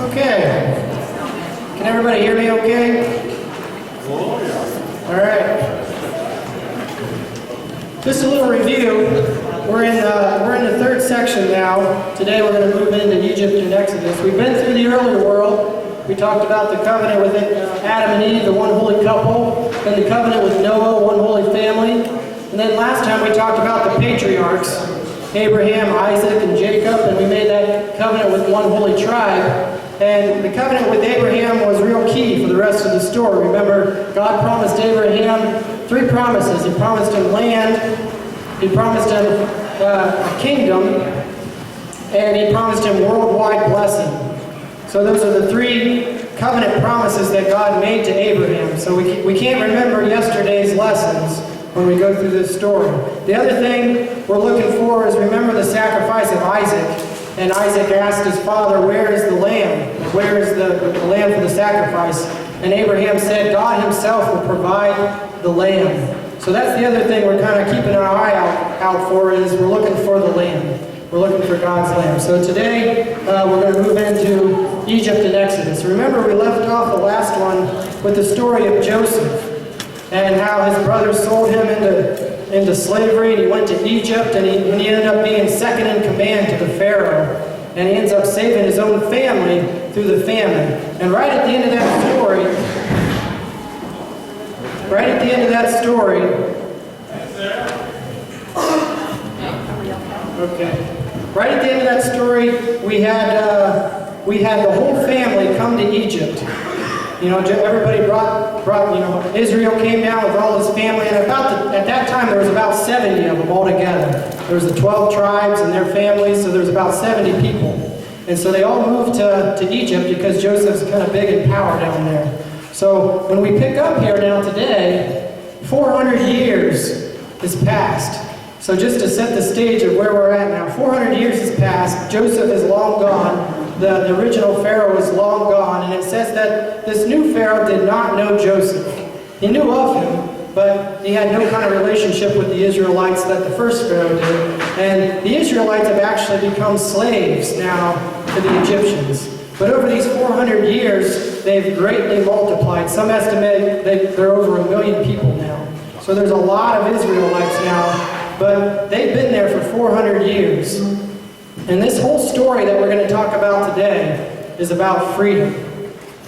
Okay. Can everybody hear me okay? Oh, yeah. All right. Just a little review. We're in the third section now. Today we're going to move into Egypt and Exodus. We've been through the early world. We talked about the covenant with Adam and Eve, the one holy couple, and the covenant with Noah, one holy family. And then last time we talked about the patriarchs, Abraham, Isaac, and Jacob, and we made that covenant with one holy tribe. And the covenant with Abraham was real key for the rest of the story. Remember, God promised Abraham 3 promises. He promised him land, He promised him a kingdom, and He promised him worldwide blessing. So those are the 3 covenant promises that God made to Abraham. So we can't remember yesterday's lessons when we go through this story. The other thing we're looking for is remember the sacrifice of Isaac. And Isaac asked his father, where is the lamb? Where is the lamb for the sacrifice? And Abraham said, God himself will provide the lamb. So that's the other thing we're kind of keeping our eye out for is we're looking for the lamb. We're looking for God's lamb. So today we're going to move into Egypt and Exodus. Remember we left off the last one with the story of Joseph and how his brothers sold him into slavery, and he went to Egypt, and he ended up being second in command to the Pharaoh, and he ends up saving his own family through the famine. And right at the end of that story, we had the whole family come to Egypt. You know, everybody brought, Israel came down with all his family, and at that time there was about 70 of them all together. There was the 12 tribes and their families, so there was about 70 people. And so they all moved to Egypt because Joseph's kind of big in power down there. So when we pick up here now today, 400 years has passed. So just to set the stage of where we're at now, 400 years has passed, Joseph is long gone. The original Pharaoh is long gone, and it says that this new Pharaoh did not know Joseph. He knew of him, but he had no kind of relationship with the Israelites that the first Pharaoh did. And the Israelites have actually become slaves now to the Egyptians. But over these 400 years, they've greatly multiplied. Some estimate they're over 1 million people now. So there's a lot of Israelites now, but they've been there for 400 years. And this whole story that we're going to talk about today is about freedom.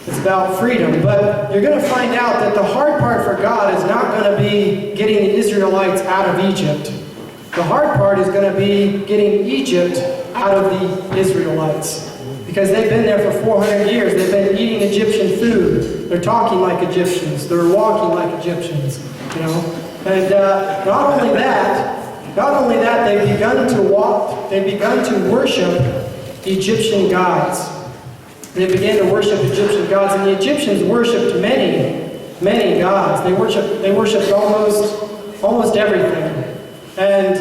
It's about freedom. But you're going to find out that the hard part for God is not going to be getting the Israelites out of Egypt. The hard part is going to be getting Egypt out of the Israelites. Because they've been there for 400 years. They've been eating Egyptian food. They're talking like Egyptians. They're walking like Egyptians. You know? And not only that, they've begun to worship Egyptian gods. They began to worship Egyptian gods, and the Egyptians worshipped many gods. They worshipped almost everything. And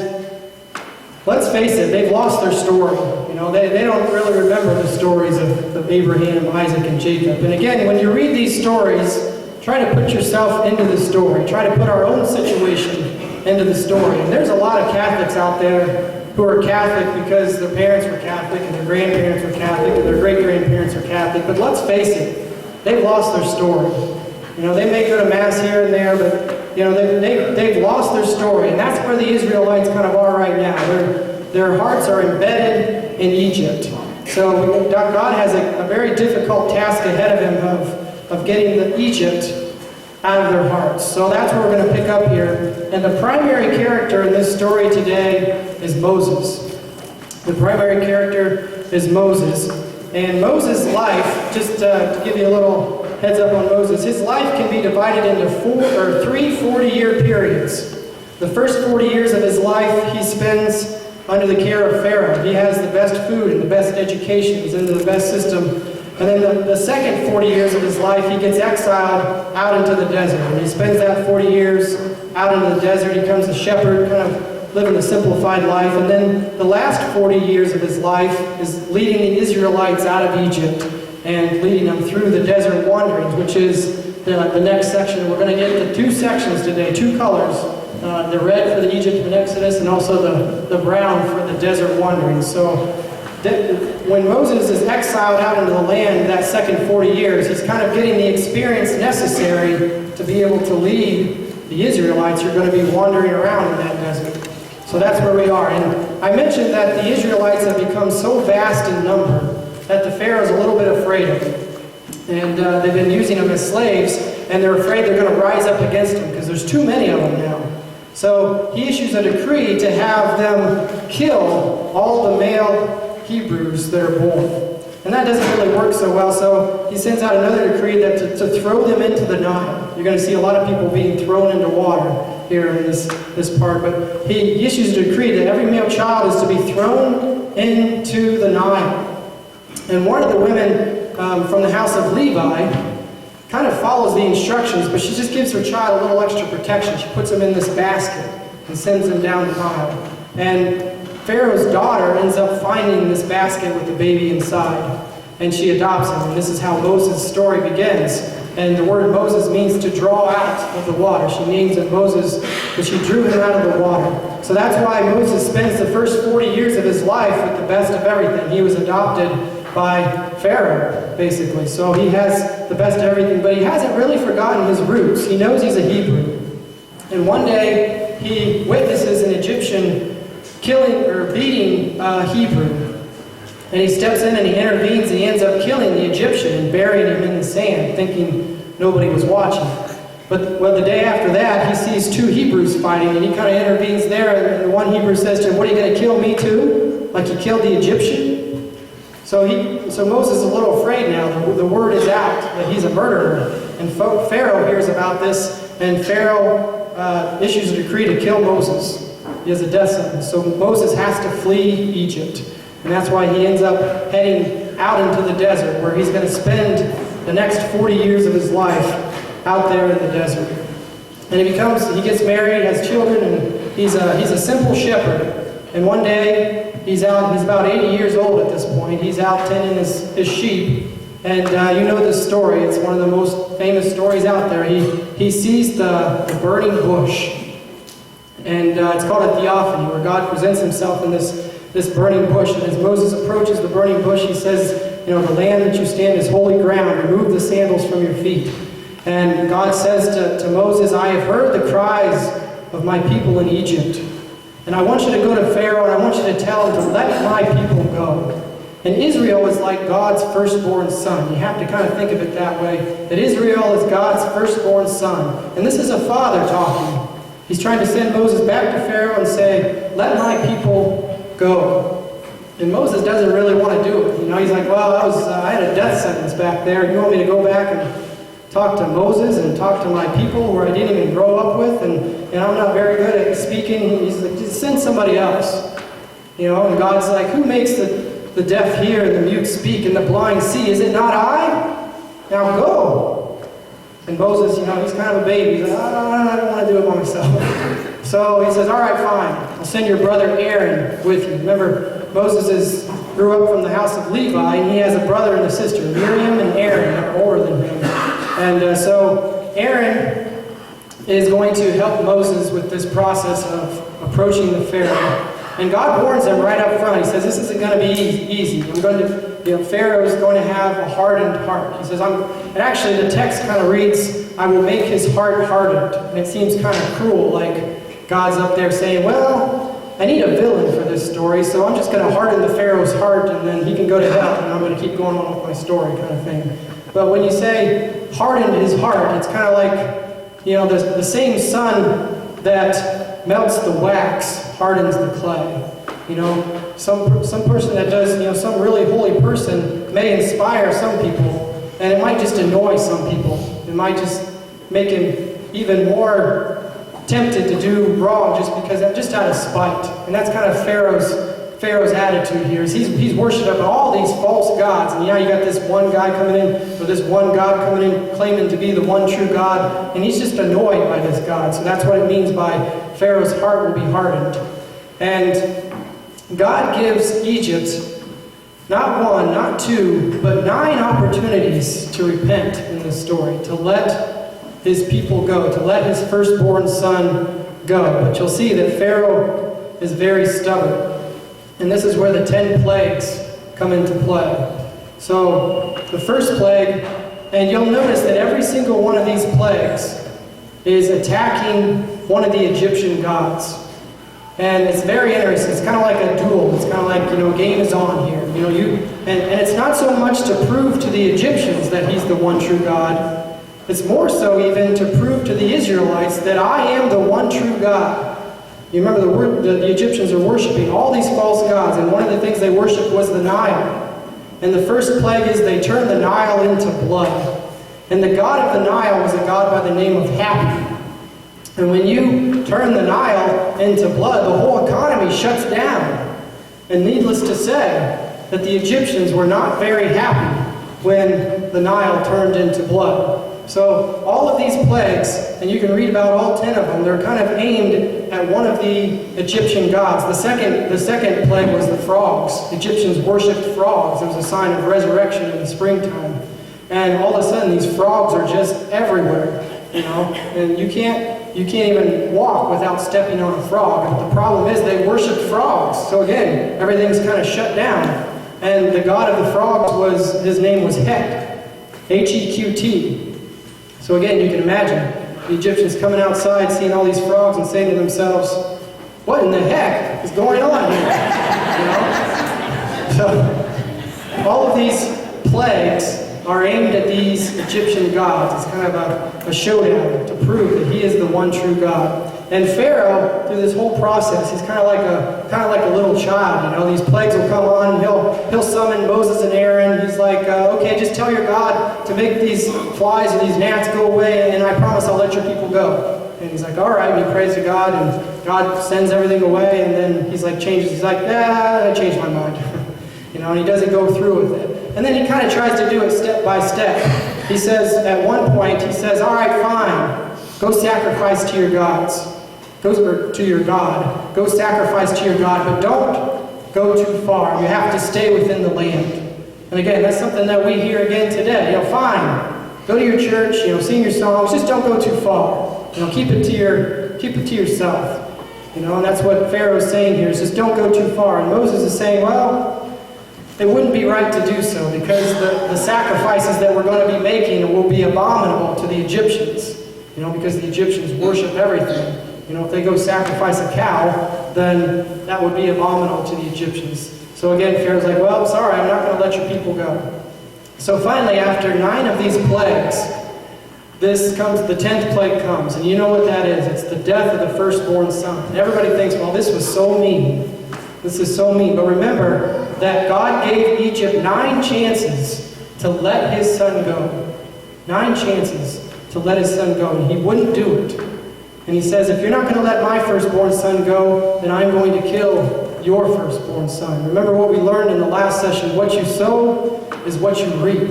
let's face it, they've lost their story. You know, they don't really remember the stories of Abraham, Isaac, and Jacob. And again, when you read these stories, try to put yourself into the story. Try to put our own situation into the story. And there's a lot of Catholics out there who are Catholic because their parents were Catholic and their grandparents were Catholic and their great-grandparents were Catholic. But let's face it, they've lost their story. You know, they may go to Mass here and there, but you know, they've lost their story. And that's where the Israelites kind of are right now. Their hearts are embedded in Egypt. So God has a very difficult task ahead of him of getting Egypt out of their hearts. So that's where we're going to pick up here. And the primary character in this story today is Moses. The primary character is Moses. And Moses' life, just to give you a little heads up on Moses, his life can be divided into 3 40-year periods. The first 40 years of his life he spends under the care of Pharaoh. He has the best food and the best education. He's into the best system. And then the second 40 years of his life, he gets exiled out into the desert. And he spends that 40 years out in the desert. He becomes a shepherd, kind of living a simplified life. And then the last 40 years of his life is leading the Israelites out of Egypt and leading them through the desert wanderings, which is the next section. We're going to get into 2 sections today, 2 colors. The red for the Egypt and Exodus, and also the brown for the desert wanderings. So when Moses is exiled out into the land that second 40 years, he's kind of getting the experience necessary to be able to lead the Israelites who are going to be wandering around in that desert. So that's where we are. And I mentioned that the Israelites have become so vast in number that the Pharaoh's a little bit afraid of them. And they've been using them as slaves, and they're afraid they're going to rise up against them because there's too many of them now. So he issues a decree to have them kill all the male Hebrews that are born. And that doesn't really work so well, so he sends out another decree that to throw them into the Nile. You're going to see a lot of people being thrown into water here in this part, but he issues a decree that every male child is to be thrown into the Nile. And one of the women from the house of Levi kind of follows the instructions, but she just gives her child a little extra protection. She puts him in this basket and sends him down the Nile. And Pharaoh's daughter ends up finding this basket with the baby inside, and she adopts him. And this is how Moses' story begins. And the word Moses means to draw out of the water. She names him Moses, but she drew him out of the water. So that's why Moses spends the first 40 years of his life with the best of everything. He was adopted by Pharaoh, basically. So he has the best of everything, but he hasn't really forgotten his roots. He knows he's a Hebrew. And one day, he witnesses an Egyptian killing or beating a Hebrew. And he steps in and he intervenes, and he ends up killing the Egyptian and burying him in the sand, thinking nobody was watching. But the day after that, he sees two Hebrews fighting, and he kind of intervenes there, and the one Hebrew says to him, "What, are you going to kill me too? Like you killed the Egyptian?" So Moses is a little afraid now. The word is out that he's a murderer. And Pharaoh hears about this, and Pharaoh issues a decree to kill Moses. He has a death sentence. So Moses has to flee Egypt. And that's why he ends up heading out into the desert, where he's going to spend the next 40 years of his life out there in the desert. And he gets married, has children, and he's a simple shepherd. And one day, he's about 80 years old at this point. He's out tending his sheep. And you know this story. It's one of the most famous stories out there. He sees the burning bush. And it's called a theophany, where God presents himself in this burning bush. And as Moses approaches the burning bush, he says, "The land that you stand is holy ground. Remove the sandals from your feet." And God says to Moses, "I have heard the cries of my people in Egypt. And I want you to go to Pharaoh, and I want you to tell him to let my people go." And Israel is like God's firstborn son. You have to kind of think of it that way, that Israel is God's firstborn son. And this is a father talking. He's trying to send Moses back to Pharaoh and say, "Let my people go." And Moses doesn't really want to do it. He's like, "Well, I had a death sentence back there. You want me to go back and talk to Moses and talk to my people where I didn't even grow up with, and I'm not very good at speaking." He's like, "Just send somebody else." And God's like, "Who makes the deaf hear and the mute speak and the blind see? Is it not I? Now go." And Moses, he's kind of a baby. He's like, "I don't want to do it by myself." So he says, "All right, fine. I'll send your brother Aaron with you." Remember, Moses grew up from the house of Levi, and he has a brother and a sister, Miriam and Aaron, that are older than him. And so Aaron is going to help Moses with this process of approaching the Pharaoh. And God warns him right up front. He says, "This isn't going to be easy. Pharaoh is going to have a hardened heart." He says, and actually the text kind of reads, "I will make his heart hardened." And it seems kind of cruel, like God's up there saying, "Well, I need a villain for this story, so I'm just going to harden the Pharaoh's heart, and then he can go to hell, and I'm going to keep going on with my story," kind of thing. But when you say hardened his heart, it's kind of like, the same sun that melts the wax hardens the clay. Some person that does, some really holy person may inspire some people, and it might just annoy some people. It might just make him even more tempted to do wrong just out of spite. And that's kind of Pharaoh's attitude here. Is he's worshiping all these false gods, and you got this one guy coming in, or this one God coming in claiming to be the one true God, and he's just annoyed by this God. So that's what it means by Pharaoh's heart will be hardened. And God gives Egypt not one, not two, but 9 opportunities to repent in this story, to let his people go, to let his firstborn son go. But you'll see that Pharaoh is very stubborn. And this is where the 10 plagues come into play. So the first plague, and you'll notice that every single one of these plagues is attacking one of the Egyptian gods. And it's very interesting. It's kind of like a duel. It's kind of like, game is on here. And it's not so much to prove to the Egyptians that he's the one true God. It's more so even to prove to the Israelites that I am the one true God. You remember the Egyptians are worshiping all these false gods, and one of the things they worshiped was the Nile. And the first plague is they turned the Nile into blood. And the god of the Nile was a god by the name of Happy. And when you turn the Nile into blood, the whole economy shuts down. And needless to say, that the Egyptians were not very happy when the Nile turned into blood. So all of these plagues, and you can read about all 10 of them, they're kind of aimed at one of the Egyptian gods. The second plague was the frogs. The Egyptians worshipped frogs. It was a sign of resurrection in the springtime. And all of a sudden, these frogs are just everywhere, and you can't even walk without stepping on a frog. But the problem is they worshipped frogs. So again, everything's kind of shut down. And the god of the frogs his name was Hek, H-E-Q-T. So again, you can imagine the Egyptians coming outside, seeing all these frogs, and saying to themselves, "What in the heck is going on here?" So all of these plagues are aimed at these Egyptian gods. It's kind of a showdown to prove that he is the one true God. And Pharaoh, through this whole process, he's kind of like a little child. These plagues will come on, and he'll summon Moses and Aaron. He's like, okay, just tell your God to make these flies or these gnats go away, and I promise I'll let your people go. And he's like, all right, and he prays to God, and God sends everything away, and then he's like, He's like, I changed my mind. And he doesn't go through with it. And then he kind of tries to do it step by step. He says, at one point, all right, fine, go sacrifice to your gods. To your God. Go sacrifice to your God, but don't go too far. You have to stay within the land. And again, that's something that we hear again today. Fine, go to your church, sing your songs, just don't go too far. Keep it to yourself. And that's what Pharaoh's saying here, is just don't go too far. And Moses is saying, well, it wouldn't be right to do so, because the sacrifices that we're going to be making will be abominable to the Egyptians. Because the Egyptians worship everything. If they go sacrifice a cow, then that would be abominable to the Egyptians. So again, Pharaoh's like, well, sorry, I'm not going to let your people go. So finally, after 9 of these plagues, the 10th plague comes. And you know what that is. It's the death of the firstborn son. And everybody thinks, well, this was so mean. This is so mean. But remember that God gave Egypt 9 chances to let his son go. 9 chances to let his son go. And he wouldn't do it. And he says, if you're not going to let my firstborn son go, then I'm going to kill your firstborn son. Remember what we learned in the last session. What you sow is what you reap.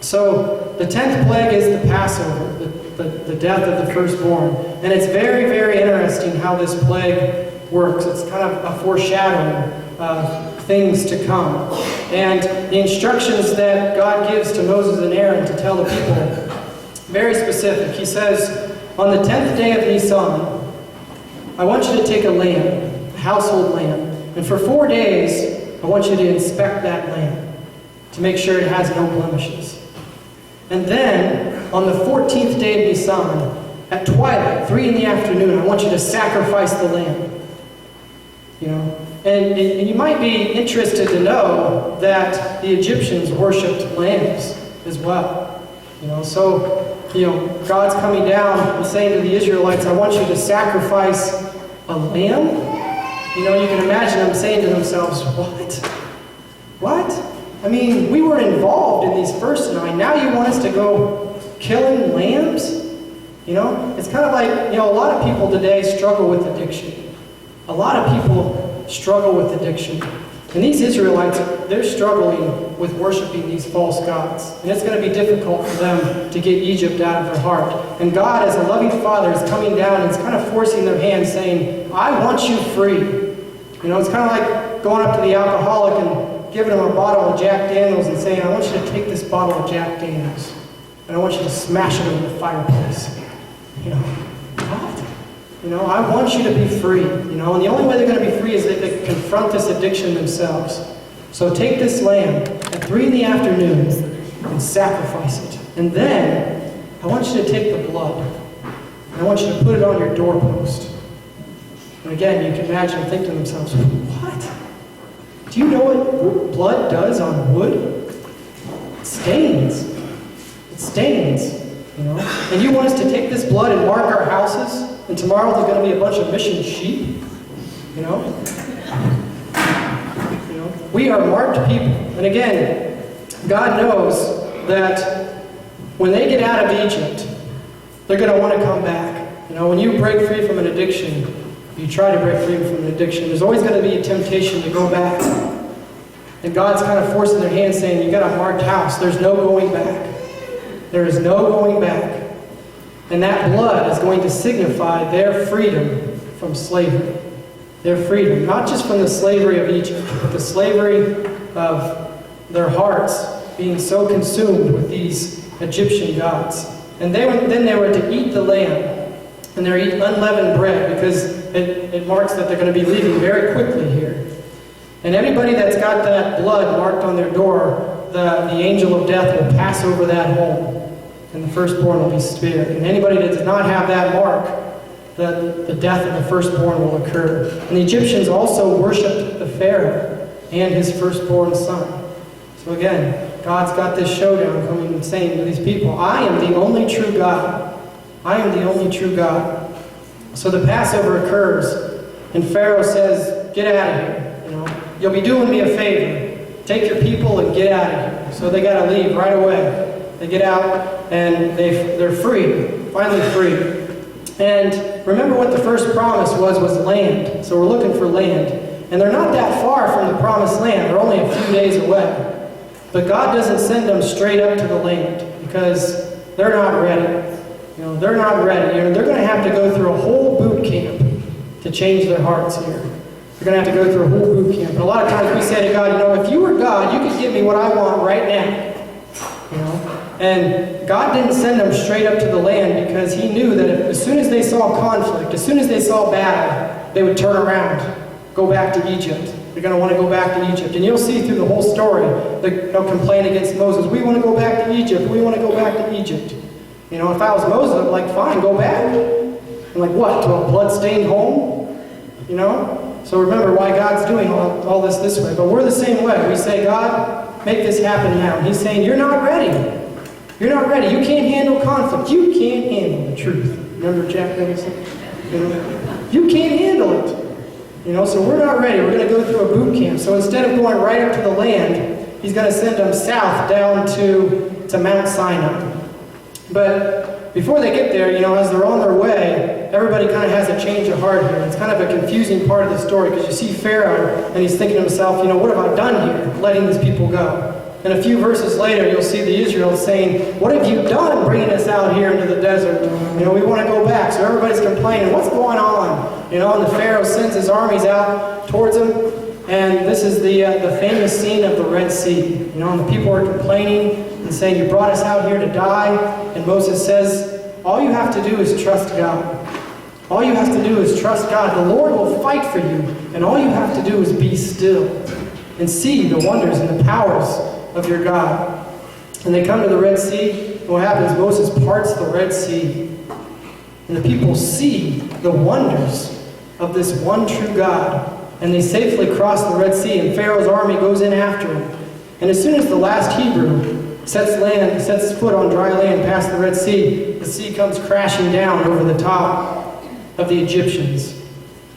So the 10th plague is the Passover, the death of the firstborn. And it's very, very interesting how this plague works. It's kind of a foreshadowing of things to come. And the instructions that God gives to Moses and Aaron to tell the people, very specific. He says, on the 10th day of Nisan, I want you to take a lamb, a household lamb, and for 4 days, I want you to inspect that lamb to make sure it has no blemishes. And then, on the 14th day of Nisan, at twilight, 3 in the afternoon, I want you to sacrifice the lamb. And you might be interested to know that the Egyptians worshipped lambs as well. So God's coming down and saying to the Israelites, I want you to sacrifice a lamb. You can imagine them saying to themselves, what? I mean, we were involved in these first 9. Now you want us to go killing lambs? It's kind of like, a lot of people today struggle with addiction. A lot of people struggle with addiction. And these Israelites, they're struggling with worshiping these false gods. And it's going to be difficult for them to get Egypt out of their heart. And God, as a loving Father, is coming down and is kind of forcing their hand, saying, I want you free. It's kind of like going up to the alcoholic and giving him a bottle of Jack Daniels and saying, I want you to take this bottle of Jack Daniels, and I want you to smash it in the fireplace. What? I want you to be free. And the only way they're going to be free is if they confront this addiction themselves. So take this lamb at 3 in the afternoon and sacrifice it. And then I want you to take the blood and I want you to put it on your doorpost. And again, you can imagine thinking to themselves, what? Do you know what blood does on wood? It stains. It stains. You know? And you want us to take this blood and mark our houses? And tomorrow there's going to be a bunch of mission sheep? You know? We are marked people. And again, God knows that when they get out of Egypt, they're going to want to come back. You know, when you break free from an addiction, you try to break free from an addiction, there's always going to be a temptation to go back. And God's kind of forcing their hand saying, you got a marked house. There's no going back. There is no going back. And that blood is going to signify their freedom from slavery. Their freedom, not just from the slavery of Egypt, but the slavery of their hearts being so consumed with these Egyptian gods. And then they were to eat the lamb, and they're to eat unleavened bread, because it marks that they're going to be leaving very quickly here. And anybody that's got that blood marked on their door, the angel of death will pass over that home, and the firstborn will be spared. And anybody that does not have that mark, the death of the firstborn will occur. And the Egyptians also worshipped the Pharaoh and his firstborn son. So again, God's got this showdown coming and saying to these people, I am the only true God. I am the only true God. So the Passover occurs, and Pharaoh says, get out of here. You know, you'll be doing me a favor. Take your people and get out of here. So they got to leave right away. They get out, and they're free, finally free. And remember what the first promise was land. So we're looking for land. And they're not that far from the promised land. They're only a few days away. But God doesn't send them straight up to the land because they're not ready. You know, they're not ready. You know, they're going to have to go through a whole boot camp to change their hearts here. They're going to have to go through a whole boot camp. And a lot of times we say to God, you know, if you were God, you could give me what I want right now. You know? And God didn't send them straight up to the land because he knew that as soon as they saw conflict, as soon as they saw battle, they would turn around, go back to Egypt. They're going to want to go back to Egypt. And you'll see through the whole story, they'll complain against Moses. We want to go back to Egypt. We want to go back to Egypt. You know, if I was Moses, I'd be like, fine, go back. I'm like, what, to a blood-stained home? You know? So remember why God's doing all this way. But we're the same way. We say, God, make this happen now. And he's saying, you're not ready. You're not ready. You can't handle conflict. You can't handle the truth. Remember Jack Nicholson? You know? You can't handle it. You know, so we're not ready. We're going to go through a boot camp. So instead of going right up to the land, he's going to send them south down to Mount Sinai. But before they get there, you know, as they're on their way, everybody kind of has a change of heart here. It's kind of a confusing part of the story because you see Pharaoh and he's thinking to himself, you know, what have I done here, letting these people go? And a few verses later, you'll see the Israelites saying, what have you done bringing us out here into the desert? You know, we want to go back. So everybody's complaining, what's going on? You know, and the Pharaoh sends his armies out towards them. And this is the famous scene of the Red Sea. You know, and the people are complaining and saying, you brought us out here to die. And Moses says, all you have to do is trust God. All you have to do is trust God. The Lord will fight for you. And all you have to do is be still and see the wonders and the powers of your God. And they come to the Red Sea, and what happens? Moses parts the Red Sea. And the people see the wonders of this one true God. And they safely cross the Red Sea, and Pharaoh's army goes in after him. And as soon as the last Hebrew sets foot on dry land past the Red sea comes crashing down over the top of the Egyptians.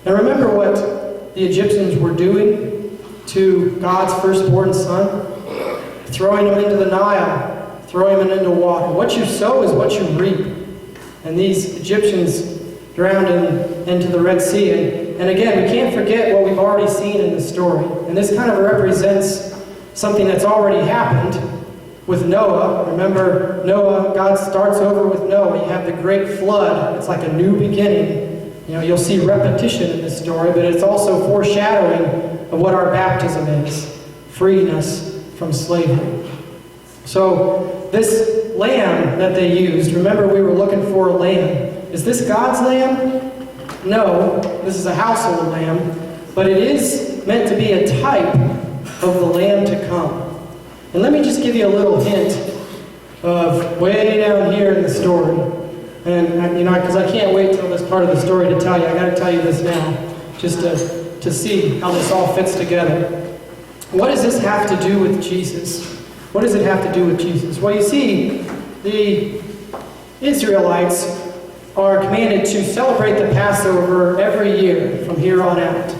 And remember what the Egyptians were doing to God's firstborn son? Throwing him into the Nile, throwing him into water. What you sow is what you reap. And these Egyptians drowned into the Red Sea. And again, we can't forget what we've already seen in the story. And this kind of represents something that's already happened with Noah. Remember, Noah, God starts over with Noah. You have the great flood. It's like a new beginning. You know, you'll see repetition in this story, but it's also foreshadowing of what our baptism is. Freeing us from slavery. So this lamb that they used, remember we were looking for a lamb. Is this God's lamb? No, this is a household lamb, but it is meant to be a type of the Lamb to come. And let me just give you a little hint of way down here in the story. And, because I can't wait till this part of the story to tell you. I got to tell you this now, just to see how this all fits together. What does this have to do with Jesus? What does it have to do with Jesus? Well, you see, the Israelites are commanded to celebrate the Passover every year from here on out.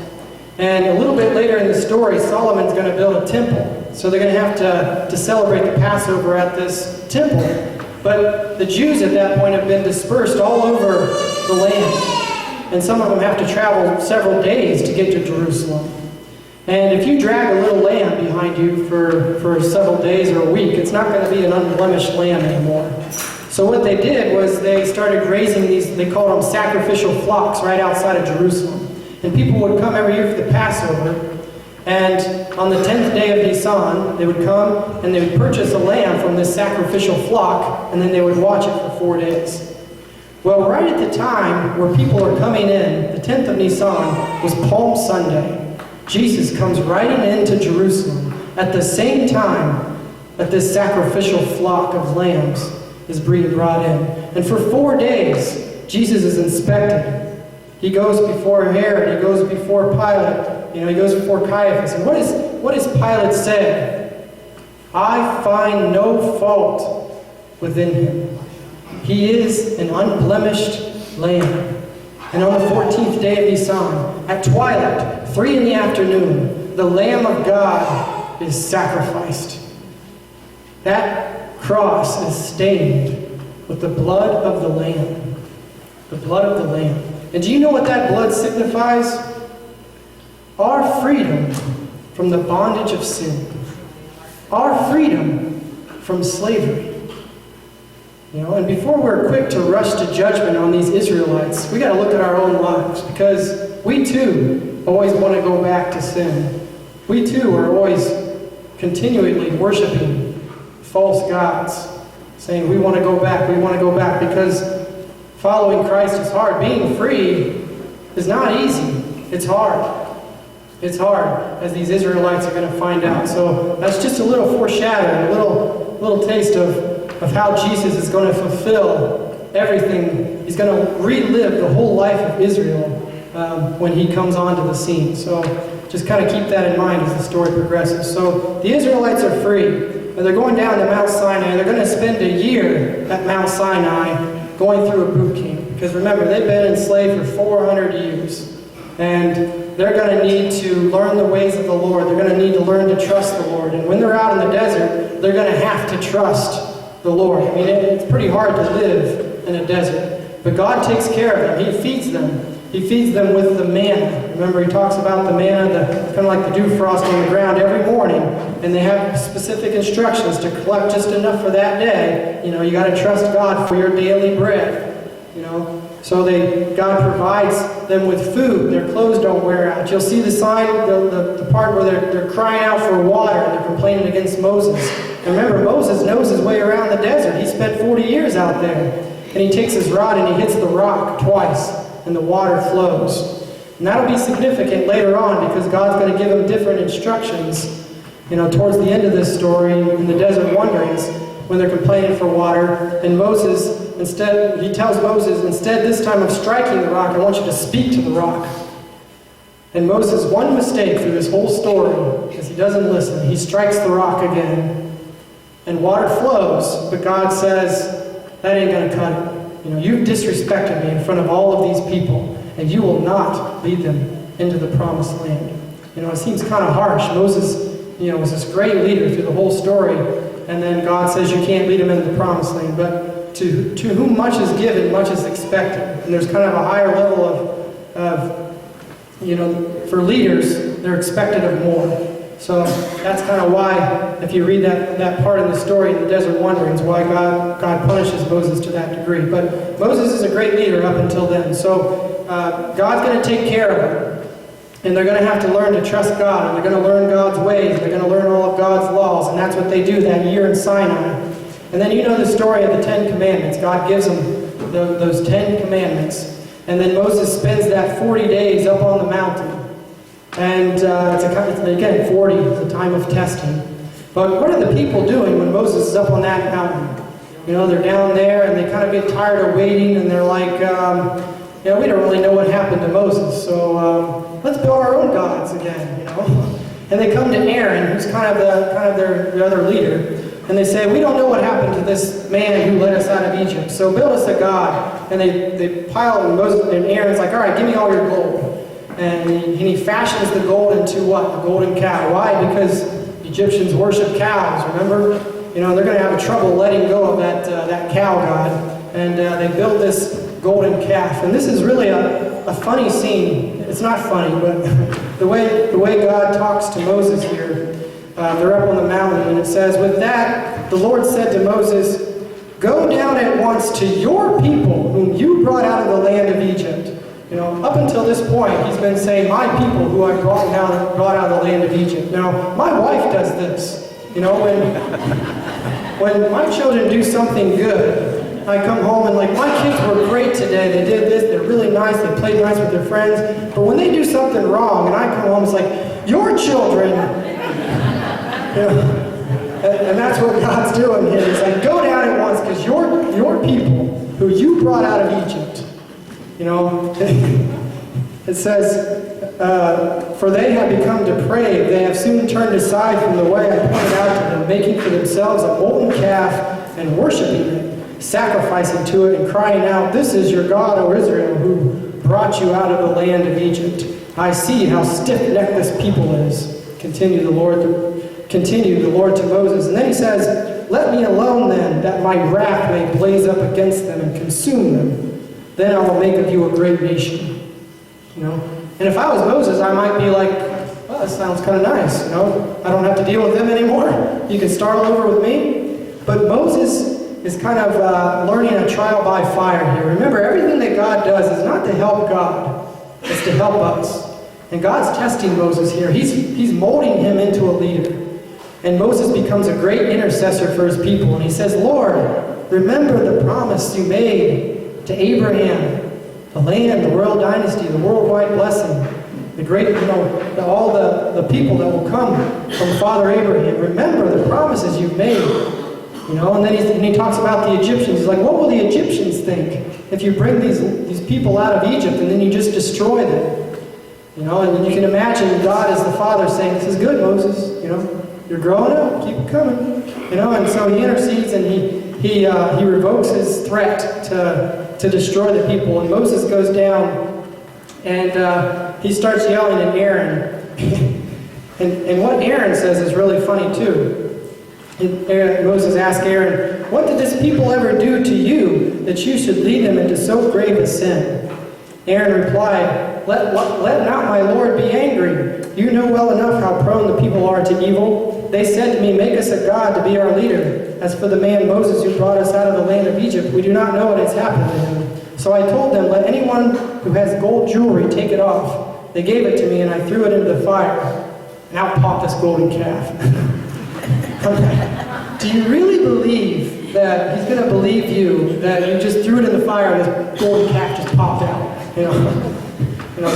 And a little bit later in the story, Solomon's going to build a temple. So they're going to have to celebrate the Passover at this temple. But the Jews at that point have been dispersed all over the land. And some of them have to travel several days to get to Jerusalem. And if you drag a little lamb behind you for several days or a week, it's not going to be an unblemished lamb anymore. So what they did was they started raising these, they called them sacrificial flocks right outside of Jerusalem. And people would come every year for the Passover. And on the 10th day of Nisan, they would come and they would purchase a lamb from this sacrificial flock, and then they would watch it for 4 days. Well, right at the time where people are coming in, the 10th of Nisan was Palm Sunday. Jesus comes riding into Jerusalem at the same time that this sacrificial flock of lambs is being brought in. And for 4 days, Jesus is inspected. He goes before Herod, he goes before Pilate, he goes before Caiaphas. And what does Pilate say? I find no fault within him. He is an unblemished lamb. And on the 14th day of Nisan, at twilight, 3 in the afternoon, the Lamb of God is sacrificed. That cross is stained with the blood of the Lamb. The blood of the Lamb. And do you know what that blood signifies? Our freedom from the bondage of sin. Our freedom from slavery. And before we're quick to rush to judgment on these Israelites, we got to look at our own lives, because we too always want to go back to sin. We too are always continually worshiping false gods, saying we want to go back, because following Christ is hard. Being free is not easy. It's hard. It's hard, as these Israelites are going to find out. So that's just a little foreshadowing, a little taste of how Jesus is going to fulfill everything. He's going to relive the whole life of Israel when he comes onto the scene. So just kind of keep that in mind as the story progresses. So the Israelites are free, and they're going down to Mount Sinai, and they're going to spend a year at Mount Sinai going through a boot camp. Because remember, they've been enslaved for 400 years. And they're going to need to learn the ways of the Lord. They're going to need to learn to trust the Lord. And when they're out in the desert, they're going to have to trust the Lord. I mean, it's pretty hard to live in a desert. But God takes care of them. He feeds them. He feeds them with the manna. Remember, he talks about the manna, kind of like the dew frost on the ground every morning. And they have specific instructions to collect just enough for that day. You got to trust God for your daily bread. So God provides them with food. Their clothes don't wear out. You'll see the sign, the part where they're crying out for water. They're complaining against Moses. And remember, Moses knows his way around the desert. He spent 40 years out there. And he takes his rod and he hits the rock twice. And the water flows. And that'll be significant later on, because God's going to give him different instructions, towards the end of this story in the desert wanderings, when they're complaining for water. And Moses, he tells Moses, instead this time of striking the rock, I want you to speak to the rock. And Moses, one mistake through this whole story, because he doesn't listen, he strikes the rock again. And water flows, but God says, that ain't going to cut it. You've disrespected me in front of all of these people, and you will not lead them into the promised land. It seems kind of harsh. Moses, was this great leader through the whole story, and then God says you can't lead them into the promised land. But to whom much is given, much is expected. And there's kind of a higher level of for leaders, they're expected of more. So that's kind of why, if you read that part of the story in the desert wanderings, why God punishes Moses to that degree. But Moses is a great leader up until then. So God's going to take care of them. And they're going to have to learn to trust God. And they're going to learn God's ways. They're going to learn all of God's laws. And that's what they do that year in Sinai. And then you know the story of the 10 Commandments. God gives them those 10 Commandments. And then Moses spends that 40 days up on the mountain. And again, 40 is the time of testing. But what are the people doing when Moses is up on that mountain? You know, they're down there and they kind of get tired of waiting, and they're like, we don't really know what happened to Moses, so let's build our own gods again, you know. And they come to Aaron, who's kind of their other leader, and they say, we don't know what happened to this man who led us out of Egypt, so build us a god. And they pile, and Moses and Aaron's like, all right, give me all your gold. And he fashions the gold into what? A golden cow. Why? Because Egyptians worship cows, remember? You know, they're going to have trouble letting go of that cow god. And they build this golden calf. And this is really a funny scene. It's not funny, but the way God talks to Moses here, they're up on the mountain, and it says, with that, the Lord said to Moses, go down at once to your people whom you brought out of the land of Egypt. You know, up until this point, he's been saying, my people who I brought out of the land of Egypt. Now, my wife does this. You know, when my children do something good, I come home and like, my kids were great today. They did this. They're really nice. They played nice with their friends. But when they do something wrong, and I come home, it's like, your children. You know, and that's what God's doing here. He's like, go down at once, because your people who you brought out of Egypt, you know, it says, for they have become depraved. They have soon turned aside from the way I pointed out to them, making for themselves a molten calf and worshiping it, sacrificing to it and crying out, this is your God, O Israel, who brought you out of the land of Egypt. I see how stiff-necked this people is. Continued the Lord to Moses. And then he says, let me alone then, that my wrath may blaze up against them and consume them. Then I will make of you a great nation. You know? And if I was Moses, I might be like, well, that sounds kind of nice. You know? I don't have to deal with them anymore. You can start all over with me. But Moses is kind of learning a trial by fire here. Remember, everything that God does is not to help God. It's to help us. And God's testing Moses here. He's molding him into a leader. And Moses becomes a great intercessor for his people. And he says, Lord, remember the promise you made to Abraham, the land, the royal dynasty, the worldwide blessing, the great, you know, all the people that will come from Father Abraham. Remember the promises you've made. You know, and then he talks about the Egyptians. He's like, what will the Egyptians think if you bring these people out of Egypt and then you just destroy them? You know, and you can imagine God as the Father saying, this is good, Moses. You know, you're growing up, keep it coming. You know, and so he intercedes and he revokes his threat to destroy the people. And Moses goes down and he starts yelling at Aaron. and what Aaron says is really funny too. Moses asked Aaron, what did this people ever do to you that you should lead them into so grave a sin? Aaron replied, let not my Lord be angry. You know well enough how prone the people are to evil. They said to me, make us a god to be our leader. As for the man Moses who brought us out of the land of Egypt, we do not know what has happened to him. So I told them, let anyone who has gold jewelry take it off. They gave it to me, and I threw it into the fire. And out popped this golden calf. Do you really believe that he's going to believe you, that you just threw it in the fire and this golden calf just popped out? You know,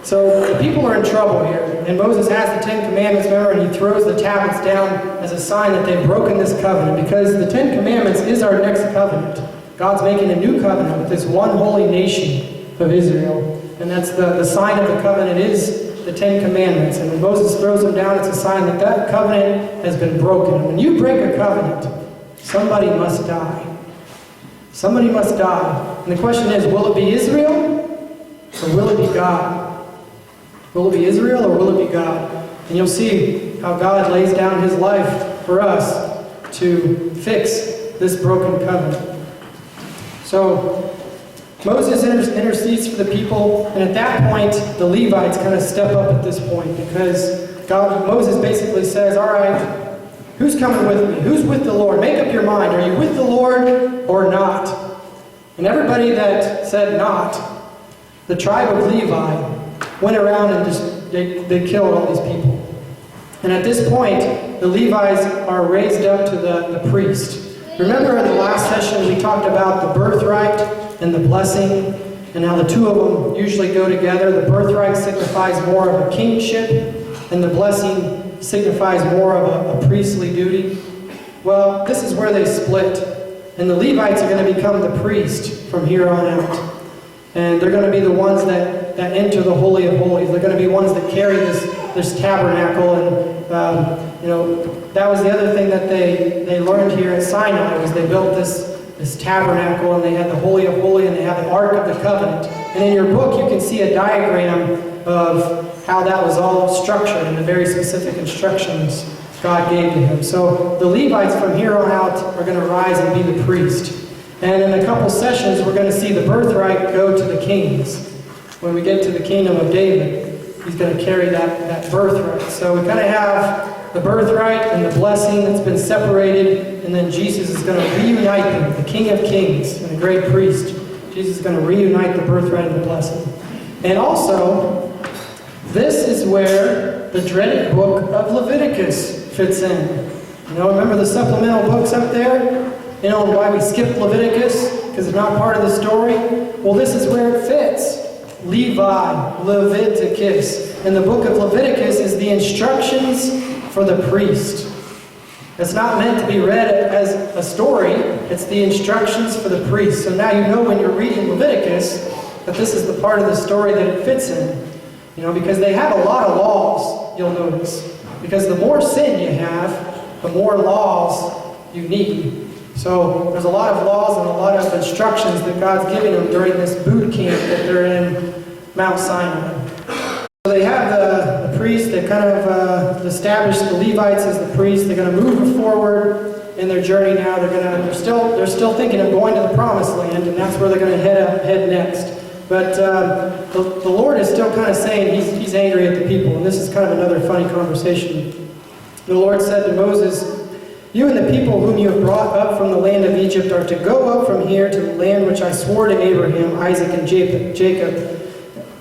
so the people are in trouble here. And Moses has the Ten Commandments, remember, and he throws the tablets down as a sign that they've broken this covenant, because the Ten Commandments is our next covenant. God's making a new covenant with this one holy nation of Israel. And that's the sign of the covenant is the Ten Commandments. And when Moses throws them down, it's a sign that that covenant has been broken. And when you break a covenant, somebody must die. Somebody must die. And the question is, will it be Israel or will it be God? Will it be Israel or will it be God? And you'll see how God lays down his life for us to fix this broken covenant. So Moses intercedes for the people, and at that point, the Levites kind of step up at this point, because Moses basically says, all right, who's coming with me? Who's with the Lord? Make up your mind. Are you with the Lord or not? And everybody that said not, the tribe of Levi went around and they killed all these people. And at this point, the Levites are raised up to the priest. Remember in the last session we talked about the birthright and the blessing, And now the two of them usually go together. The birthright signifies more of a kingship, and the blessing signifies more of a priestly duty. Well, this is where they split. And the Levites are going to become the priest from here on out. And they're going to be the ones that enter the Holy of Holies. They're going to be ones that carry this tabernacle. And, that was the other thing that they learned here at Sinai, was they built this tabernacle, and they had the Holy of Holies, and they had the Ark of the Covenant. And in your book, you can see a diagram of how that was all structured and the very specific instructions God gave to him. So the Levites from here on out are going to rise and be the priest. And in a couple sessions, we're going to see the birthright go to the kings. When we get to the kingdom of David, he's going to carry that birthright. So we kind of have the birthright and the blessing that's been separated, and then Jesus is going to reunite them, the King of Kings and the great priest. Jesus is going to reunite the birthright and the blessing. And also, this is where the dreaded book of Leviticus fits in. Remember the supplemental books up there? Why we skipped Leviticus? Because it's not part of the story? Well, this is where it fits. Levi, Leviticus. And the book of Leviticus is the instructions for the priest. It's not meant to be read as a story. It's the instructions for the priest. So now you know when you're reading Leviticus that this is the part of the story that it fits in. Because they have a lot of laws, you'll notice. Because the more sin you have, the more laws you need. So there's a lot of laws and a lot of instructions that God's giving them during this boot camp that they're in Mount Sinai. So they have the priest. They kind of established the Levites as the priests. They're going to move forward in their journey now. They're still thinking of going to the Promised Land, and that's where they're going to head next. But the Lord is still kind of saying he's angry at the people, and this is kind of another funny conversation. The Lord said to Moses, "You and the people whom you have brought up from the land of Egypt are to go up from here to the land which I swore to Abraham, Isaac, and Jacob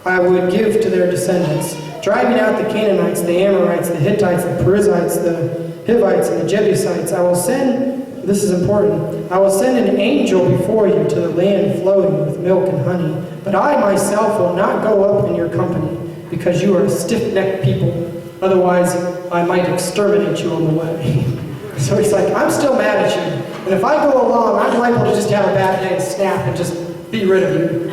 I would give to their descendants, driving out the Canaanites, the Amorites, the Hittites, the Perizzites, the Hivites, and the Jebusites. I will send," this is important, "I will send an angel before you to the land flowing with milk and honey. But I myself will not go up in your company, because you are a stiff-necked people. Otherwise, I might exterminate you on the way." So he's like, I'm still mad at you. And if I go along, I'm liable to just have a bad day and snap and just be rid of you.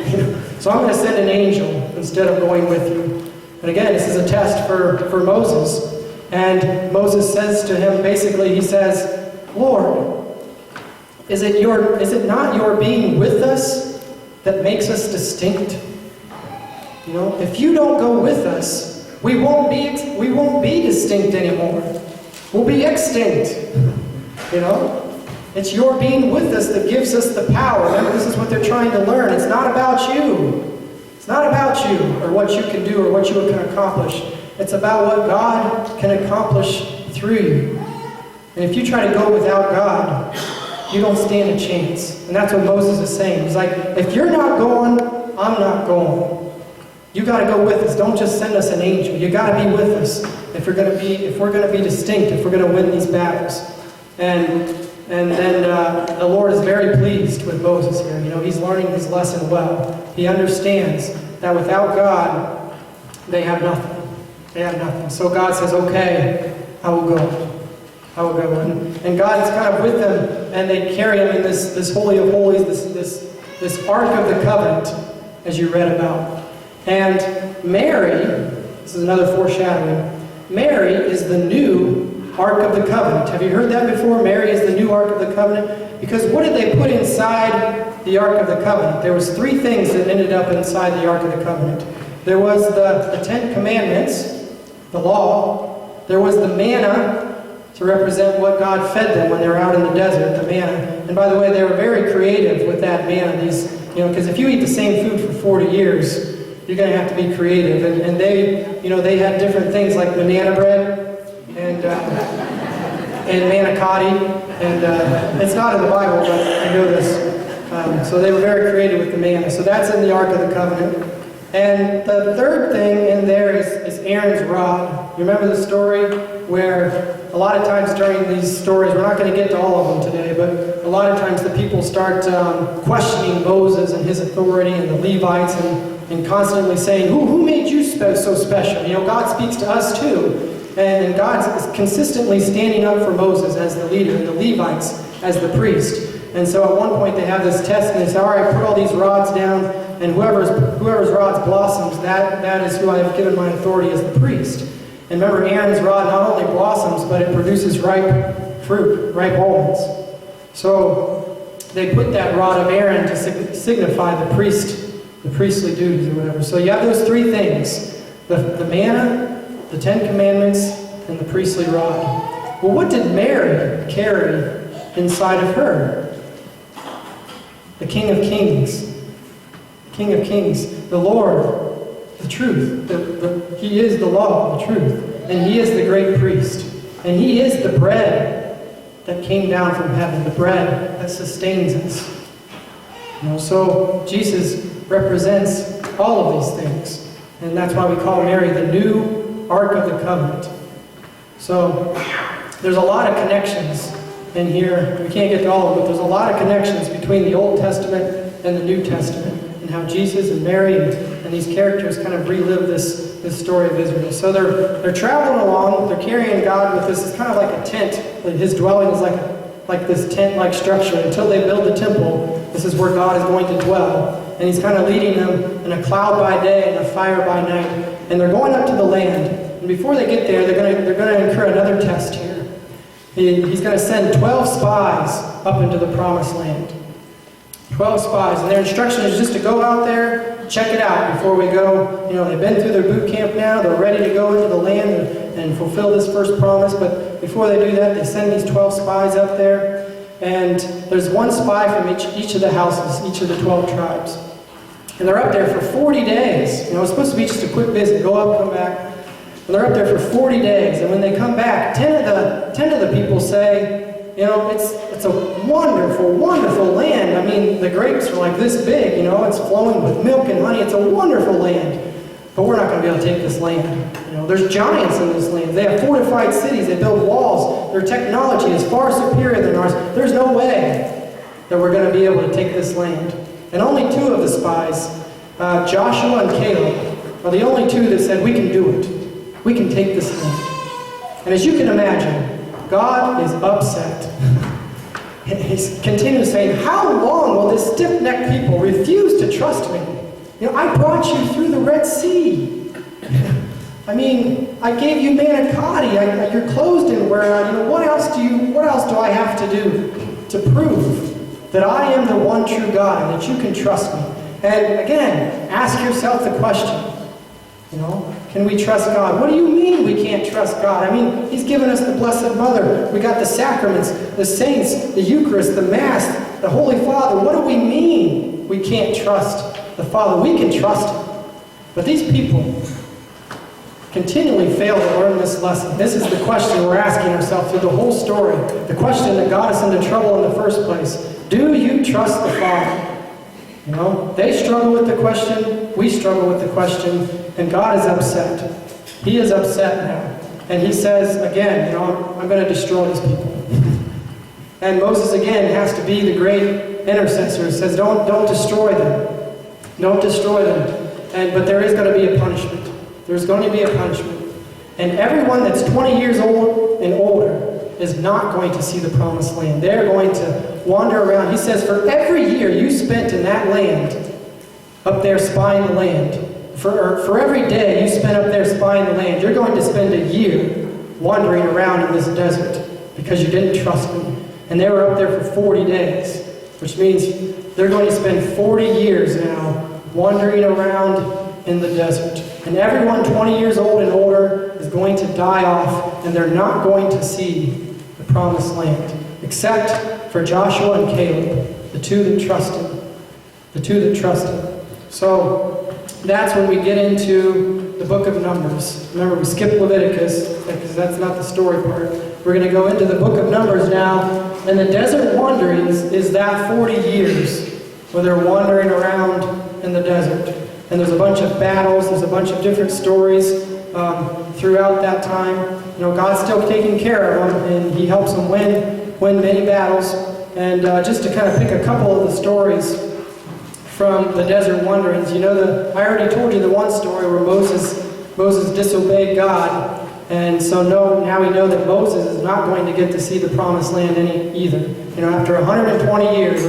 So I'm going to send an angel instead of going with you. And again, this is a test for Moses. And Moses says to him, basically, he says, "Lord, is it not your being with us that makes us distinct? If you don't go with us, we won't be distinct anymore. We'll be extinct. It's your being with us that gives us the power." Remember, this is what they're trying to learn. It's not about you. It's not about you or what you can do or what you can accomplish. It's about what God can accomplish through you. And if you try to go without God, you don't stand a chance. And that's what Moses is saying. He's like, if you're not going, I'm not going. You got to go with us. Don't just send us an angel. You got to be with us if we're going to be distinct, if we're going to win these battles. And then the Lord is very pleased with Moses here. He's learning his lesson well. He understands that without God, they have nothing. They have nothing. So God says, "Okay, I will go. I will go." And God is kind of with them, and they carry him in this Holy of Holies, this Ark of the Covenant, as you read about. And Mary, this is another foreshadowing, Mary is the new Ark of the Covenant. Have you heard that before? Mary is the new Ark of the Covenant? Because what did they put inside the Ark of the Covenant? There was 3 things that ended up inside the Ark of the Covenant. There was the 10 Commandments, the law. There was the manna, to represent what God fed them when they were out in the desert, the manna. And by the way, they were very creative with that manna. Because if you eat the same food for 40 years, you're going to have to be creative. And they had different things like banana bread and manicotti. And it's not in the Bible, but I know this. So they were very creative with the manna. So that's in the Ark of the Covenant. And the third thing in there is Aaron's rod. You remember the story where a lot of times during these stories, we're not going to get to all of them today, but a lot of times the people start questioning Moses and his authority and the Levites and constantly saying, who made you so special? You know, God speaks to us too. And God is consistently standing up for Moses as the leader and the Levites as the priest. And so at one point they have this test and they say, all right, put all these rods down, and whoever's rods blossoms, that is who I have given my authority as the priest. And remember, Aaron's rod not only blossoms, but it produces ripe fruit, ripe almonds. So they put that rod of Aaron to signify the priestly duties or whatever. So you have those three things, the manna, the Ten Commandments, and the priestly rod. Well, what did Mary carry inside of her? The King of Kings. King of Kings. The Lord. The truth. He is the law, the truth. And He is the great priest. And He is the bread that came down from heaven. The bread that sustains us. You know, so Jesus represents all of these things. And that's why we call Mary the new Ark of the Covenant. So there's a lot of connections in here. We can't get to all of them, but there's a lot of connections between the Old Testament and the New Testament, and how Jesus and Mary and these characters kind of relive this story of Israel. So they're traveling along, they're carrying God with this. It's kind of like a tent. His dwelling is like this tent-like structure. Until they build the temple, this is where God is going to dwell. And He's kind of leading them in a cloud by day and a fire by night. And they're going up to the land. And before they get there, they're going to incur another test here. He's going to send 12 spies up into the promised land. 12 spies. And their instruction is just to go out there, check it out before we go. You know, they've been through their boot camp now. They're ready to go into the land and fulfill this first promise. But before they do that, they send these 12 spies up there. And there's one spy from each of the houses, each of the 12 tribes. And they're up there for 40 days. You know, it's supposed to be just a quick visit. Go up, come back. And they're up there for 40 days. And when they come back, 10 of the people say, you know, it's a wonderful, wonderful land. I mean, the grapes are like this big, you know, it's flowing with milk and honey. It's a wonderful land. But we're not going to be able to take this land. You know, there's giants in this land. They have fortified cities. They build walls. Their technology is far superior than ours. There's no way that we're going to be able to take this land. And only two of the spies, Joshua and Caleb, are the only two that said, we can do it. We can take this land. And as you can imagine, God is upset. He continues saying, how long will this stiff-necked people refuse to trust me? You know, I brought you through the Red Sea. I mean, I gave you manicotti. Your clothes didn't wear out. You know, what else do I have to do to prove that I am the one true God and that you can trust me? And again, ask yourself the question, you know, can we trust God? What do you mean we can't trust God? I mean, He's given us the Blessed Mother. We got the sacraments, the saints, the Eucharist, the Mass, the Holy Father. What do we mean we can't trust the Father? We can trust Him. But these people continually fail to learn this lesson. This is the question we're asking ourselves through the whole story. The question that got us into trouble in the first place. Do you trust the Father? You know, they struggle with the question, we struggle with the question, and God is upset. He is upset now. And He says, again, you know, I'm going to destroy these people. And Moses, again, has to be the great intercessor. He says, don't destroy them. Don't destroy them. But there is going to be a punishment. There's going to be a punishment. And everyone that's 20 years old and older is not going to see the promised land. They're going to wander around. He says, for every year you spent in that land, up there spying the land, for every day you spent up there spying the land, you're going to spend a year wandering around in this desert because you didn't trust me. And they were up there for 40 days, which means they're going to spend 40 years now wandering around in the desert. And everyone 20 years old and older is going to die off, and they're not going to see the promised land, except for Joshua and Caleb, the two that trusted. The two that trusted. So that's when we get into the book of Numbers. Remember, we skipped Leviticus, because that's not the story part. We're going to go into the book of Numbers now, and the desert wanderings is that 40 years where they're wandering around in the desert. And there's a bunch of battles, there's a bunch of different stories throughout that time. God's still taking care of them, and He helps them win many battles. And just to kind of pick a couple of the stories from the desert wanderings, I already told you the one story where Moses disobeyed God, and so now we know that Moses is not going to get to see the promised land either. After 120 years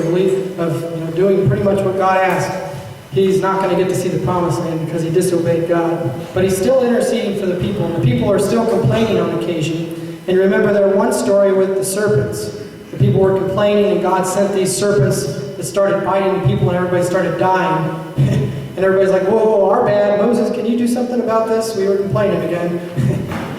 of doing pretty much what God asked, he's not going to get to see the promised land because he disobeyed God. But he's still interceding for the people, and the people are still complaining on occasion. And remember there one story with the serpents. The people were complaining, and God sent these serpents that started biting people, and everybody started dying. And everybody's like, whoa, our bad. Moses, can you do something about this? We were complaining again.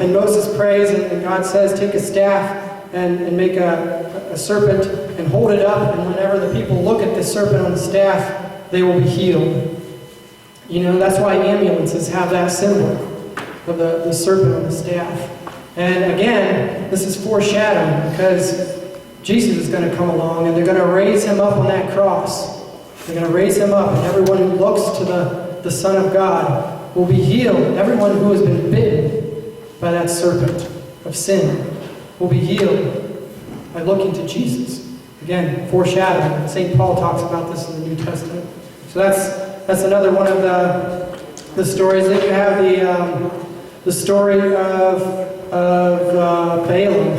And Moses prays, and God says, take a staff and make a serpent and hold it up, and whenever the people look at the serpent on the staff, they will be healed. That's why ambulances have that symbol of the serpent on the staff. And again, this is foreshadowing because Jesus is going to come along, and they're going to raise him up on that cross. They're going to raise him up, and everyone who looks to the Son of God will be healed. Everyone who has been bitten by that serpent of sin will be healed by looking to Jesus. Again, foreshadowing. St. Paul talks about this in the New Testament. So that's another one of the stories. Then you have the story of Balaam,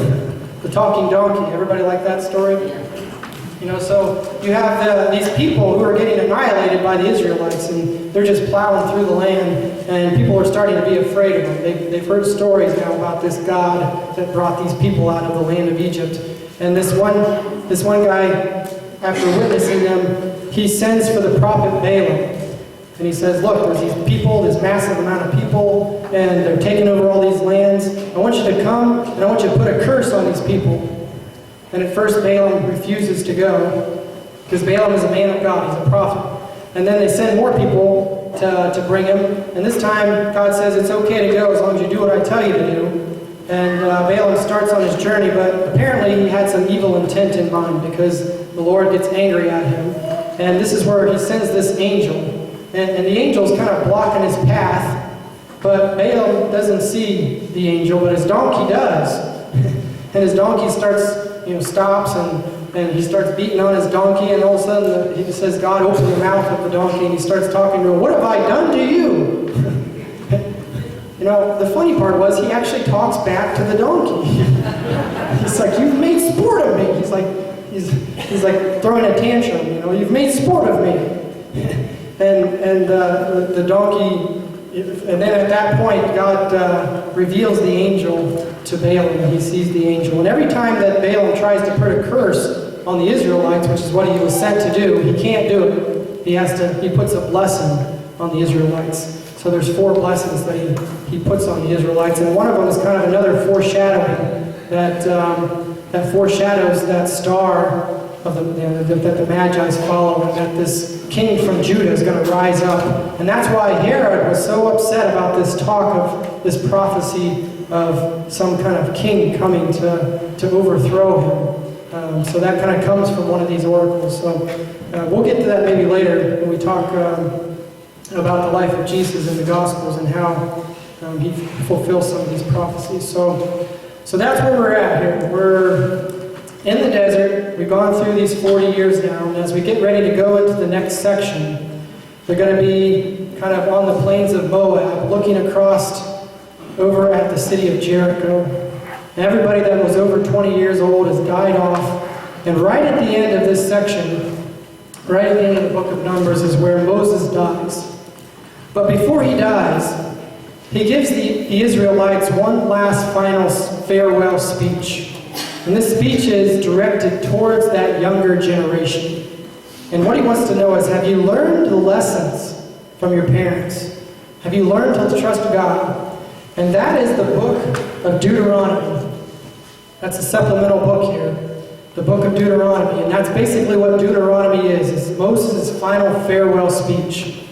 the talking donkey. Everybody like that story? So you have these people who are getting annihilated by the Israelites, and they're just plowing through the land, and people are starting to be afraid of them. They've heard stories now about this God that brought these people out of the land of Egypt. And this one guy, after witnessing them, he sends for the prophet Balaam. And he says, look, there's these people, this massive amount of people, and they're taking over all these lands. I want you to come, and I want you to put a curse on these people. And at first Balaam refuses to go, because Balaam is a man of God, he's a prophet. And then they send more people to bring him. And this time, God says it's okay to go as long as you do what I tell you to do. And Balaam starts on his journey, but apparently he had some evil intent in mind, because the Lord gets angry at him. And this is where he sends this angel. And the angel's kind of blocking his path, but Balaam doesn't see the angel, but his donkey does. And his donkey stops, and he starts beating on his donkey, and all of a sudden he says, God opens the mouth of the donkey, and he starts talking to him. What have I done to you? The funny part was he actually talks back to the donkey. He's like, you've made sport of me. He's like throwing a tantrum, you've made sport of me. And the donkey, and then at that point, God reveals the angel to Balaam. He sees the angel. And every time that Balaam tries to put a curse on the Israelites, which is what he was sent to do, he can't do it. He puts a blessing on the Israelites. So there's 4 blessings that he puts on the Israelites. And one of them is kind of another foreshadowing that foreshadows that star of that the Magi's follow, and that this king from Judah is going to rise up. And that's why Herod was so upset about this talk of this prophecy of some kind of king coming to overthrow him. So that kind of comes from one of these oracles. So we'll get to that maybe later when we talk about the life of Jesus in the Gospels and how he fulfills some of these prophecies. So that's where we're at here. We're in the desert. We've gone through these 40 years now, and as we get ready to go into the next section, they're going to be kind of on the plains of Moab, looking across over at the city of Jericho. And everybody that was over 20 years old has died off. And right at the end of this section, right at the end of the book of Numbers, is where Moses dies. But before he dies, he gives the Israelites one last final farewell speech. And this speech is directed towards that younger generation. And what he wants to know is, have you learned the lessons from your parents? Have you learned to trust God? And that is the book of Deuteronomy. That's a supplemental book here. The book of Deuteronomy. And that's basically what Deuteronomy is. It's Moses' final farewell speech.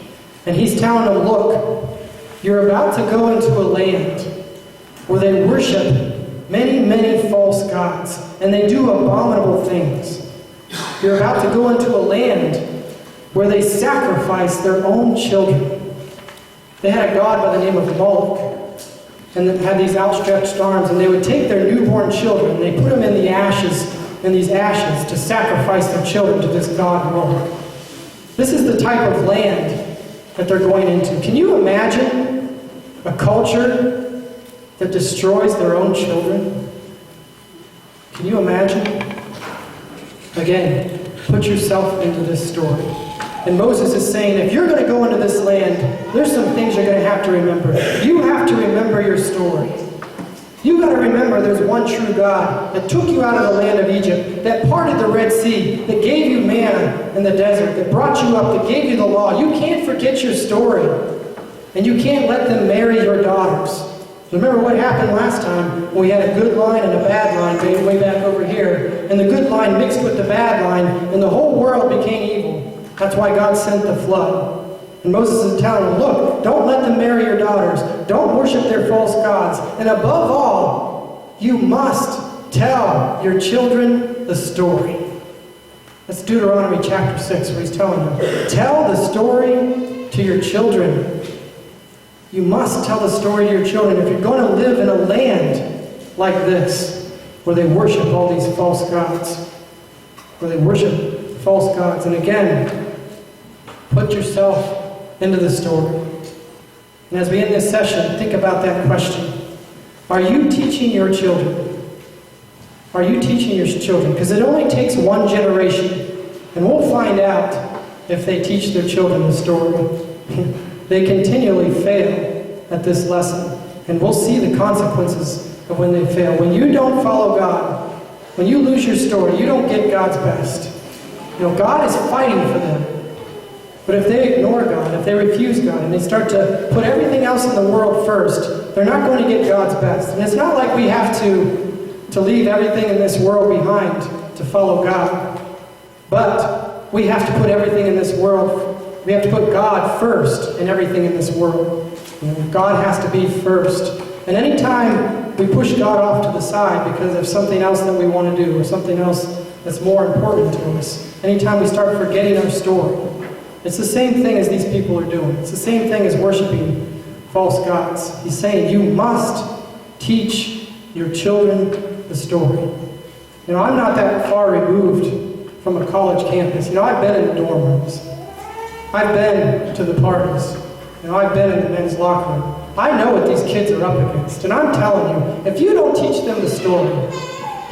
And he's telling them, look, you're about to go into a land where they worship many, many false gods, and they do abominable things. You're about to go into a land where they sacrifice their own children. They had a god by the name of Moloch, and that had these outstretched arms, and they would take their newborn children, and they put them in these ashes to sacrifice their children to this god Lord. This is the type of land that they're going into. Can you imagine a culture that destroys their own children? Can you imagine? Again, put yourself into this story. And Moses is saying, if you're going to go into this land, there's some things you're going to have to remember. You have to remember your story. You've got to remember there's one true God that took you out of the land of Egypt, that parted the Red Sea, that gave you manna in the desert, that brought you up, that gave you the law. You can't forget your story. And you can't let them marry your daughters. Remember what happened last time when we had a good line and a bad line way back over here. And the good line mixed with the bad line, and the whole world became evil. That's why God sent the flood. And Moses is telling them, look, don't let them marry your daughters. Don't worship their false gods. And above all, you must tell your children the story. That's Deuteronomy chapter 6, where he's telling them, tell the story to your children. You must tell the story to your children if you're going to live in a land like this, where they worship all these false gods. Where they worship false gods. And again, put yourself into the story. And as we end this session, think about that question. Are you teaching your children? Are you teaching your children? Because it only takes one generation, and we'll find out if they teach their children the story. They continually fail at this lesson, and we'll see the consequences of when they fail. When you don't follow God, when you lose your story, you don't get God's best. You know, God is fighting for them. But if they ignore God, if they refuse God, and they start to put everything else in the world first, they're not going to get God's best. And it's not like we have to leave everything in this world behind to follow God. But we have to put everything in this world, we have to put God first in everything in this world. You know, God has to be first. And anytime we push God off to the side because of something else that we want to do, or something else that's more important to us, anytime we start forgetting our story, it's the same thing as these people are doing. It's the same thing as worshiping false gods. He's saying, you must teach your children the story. You know, I'm not that far removed from a college campus. You know, I've been in the dorm rooms. I've been to the parties. You know, I've been in the men's locker room. I know what these kids are up against. And I'm telling you, if you don't teach them the story,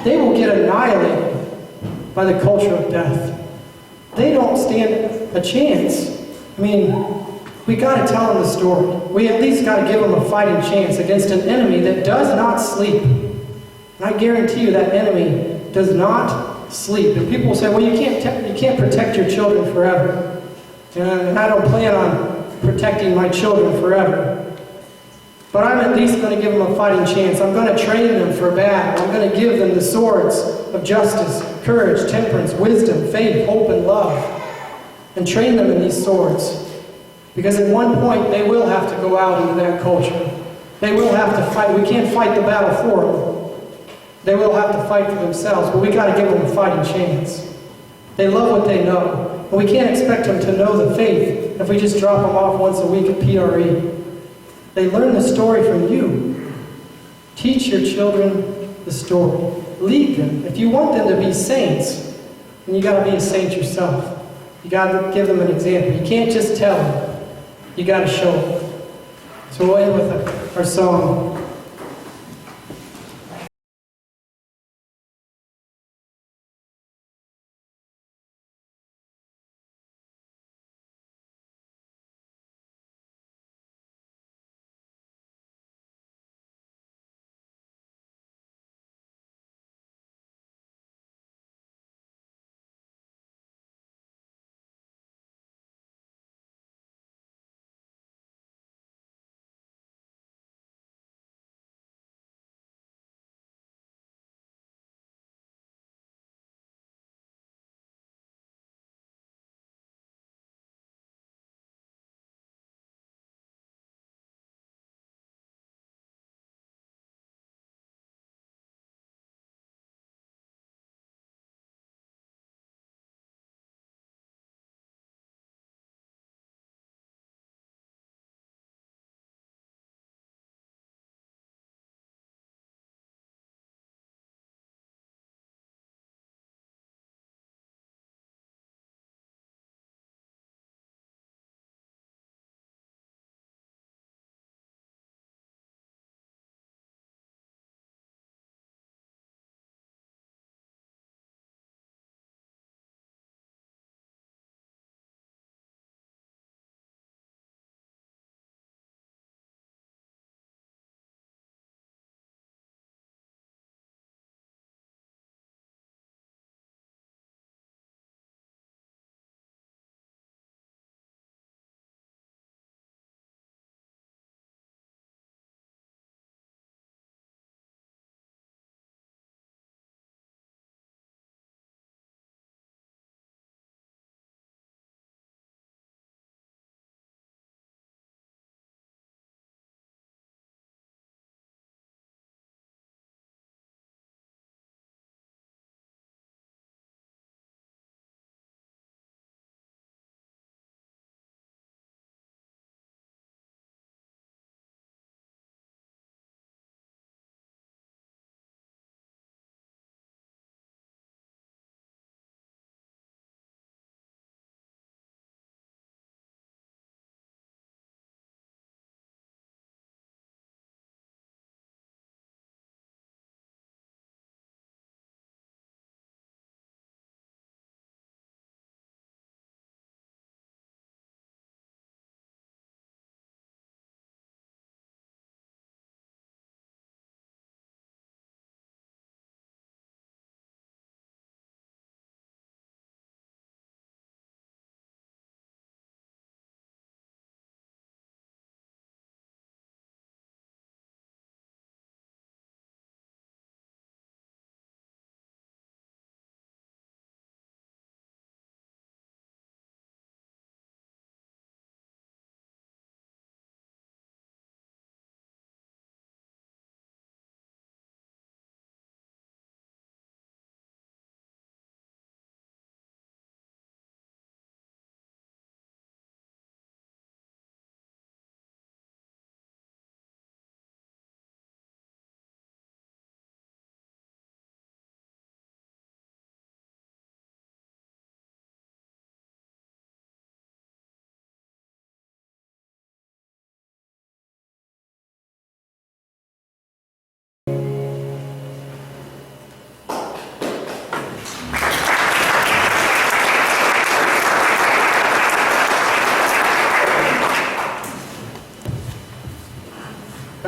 they will get annihilated by the culture of death. They don't stand a chance. I mean, we got to tell them the story. We at least got to give them a fighting chance against an enemy that does not sleep. And I guarantee you that enemy does not sleep. And people will say, well, you can't protect your children forever. And I don't plan on protecting my children forever. But I'm at least going to give them a fighting chance. I'm going to train them for battle. I'm going to give them the swords of justice, courage, temperance, wisdom, faith, hope, and love. And train them in these swords. Because at one point, they will have to go out into that culture. They will have to fight. We can't fight the battle for them. They will have to fight for themselves, but we got to give them a fighting chance. They love what they know. And we can't expect them to know the faith if we just drop them off once a week at PRE. They learn the story from you. Teach your children the story. Lead them. If you want them to be saints, then you got to be a saint yourself. You got to give them an example. You can't just tell them. You got to show them. So we'll end with our song.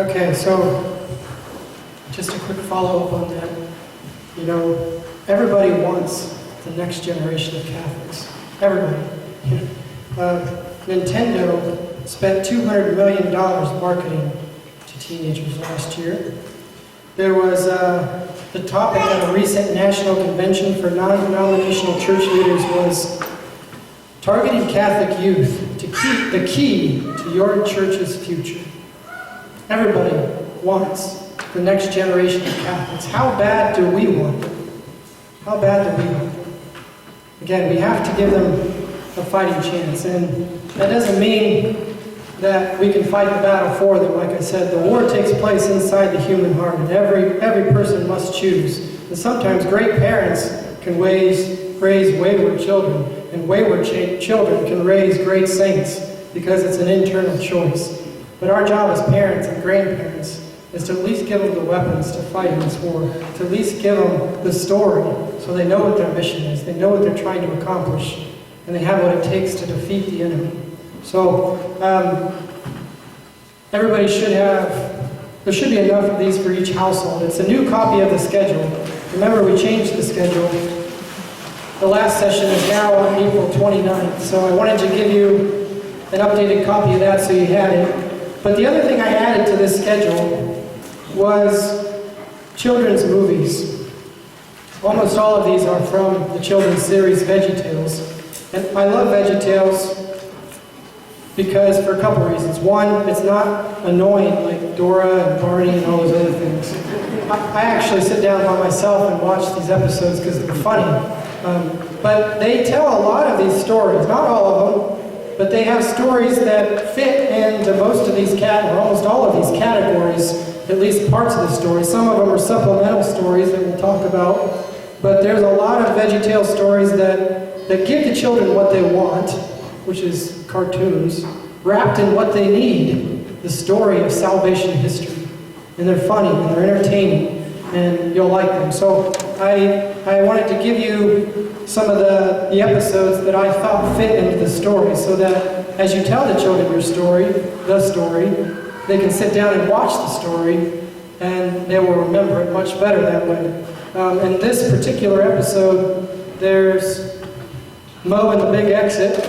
Okay, so just a quick follow-up on that. You know, everybody wants the next generation of Catholics. Everybody. Nintendo spent $200 million marketing to teenagers last year. There was the topic at a recent national convention for non-denominational church leaders was targeting Catholic youth to keep the key to your church's future. Everybody wants the next generation of Catholics. How bad do we want them? How bad do we want them? Again, we have to give them a fighting chance, and that doesn't mean that we can fight the battle for them. Like I said, the war takes place inside the human heart, and every person must choose. And sometimes great parents can raise wayward children, and wayward children can raise great saints because it's an internal choice. But our job as parents and grandparents is to at least give them the weapons to fight in this war, to at least give them the story so they know what their mission is, they know what they're trying to accomplish, and they have what it takes to defeat the enemy. So, everybody should have, there should be enough of these for each household. It's a new copy of the schedule. Remember, we changed the schedule. The last session is now on April 29th, so I wanted to give you an updated copy of that so you had it. But the other thing I added to this schedule was children's movies. Almost all of these are from the children's series VeggieTales. And I love VeggieTales because for a couple of reasons. One, it's not annoying like Dora and Barney and all those other things. I actually sit down by myself and watch these episodes because they're funny. But they tell a lot of these stories, not all of them, but they have stories that fit into most of these or almost all of these categories, at least parts of the story. Some of them are supplemental stories that we'll talk about, but there's a lot of VeggieTale stories that give the children what they want, which is cartoons, wrapped in what they need, the story of salvation history. And they're funny, and they're entertaining, and you'll like them. So I wanted to give you some of the episodes that I thought fit into the story, so that as you tell the children your story, the story, they can sit down and watch the story, and they will remember it much better that way. In this particular episode, there's Mo and the Big Exit.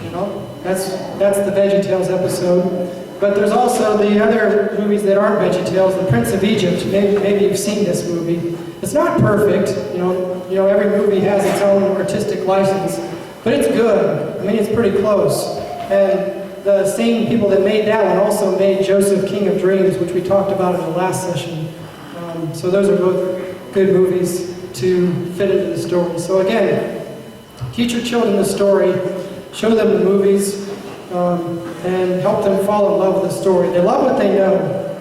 You know, that's the VeggieTales episode. But there's also the other movies that aren't VeggieTales, The Prince of Egypt. Maybe you've seen this movie. It's not perfect. You know, every movie has its own artistic license, but it's good. I mean, it's pretty close. And the same people that made that one also made Joseph, King of Dreams, which we talked about in the last session. So those are both good movies to fit into the story. So again, teach your children the story, show them the movies, and help them fall in love with the story. They love what they know.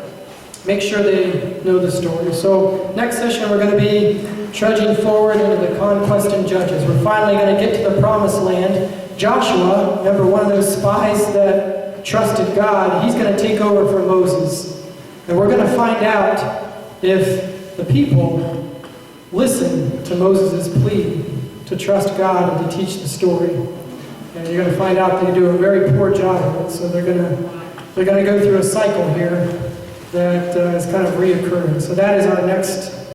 Make sure they know the story. So next session we're going to be trudging forward into the conquest and Judges. We're finally going to get to the promised land. Joshua, remember one of those spies that trusted God, he's going to take over for Moses. And we're going to find out if the people listen to Moses' plea to trust God and to teach the story. And you're going to find out they do a very poor job of it. So they're going to go through a cycle here that is kind of reoccurring. So that is our next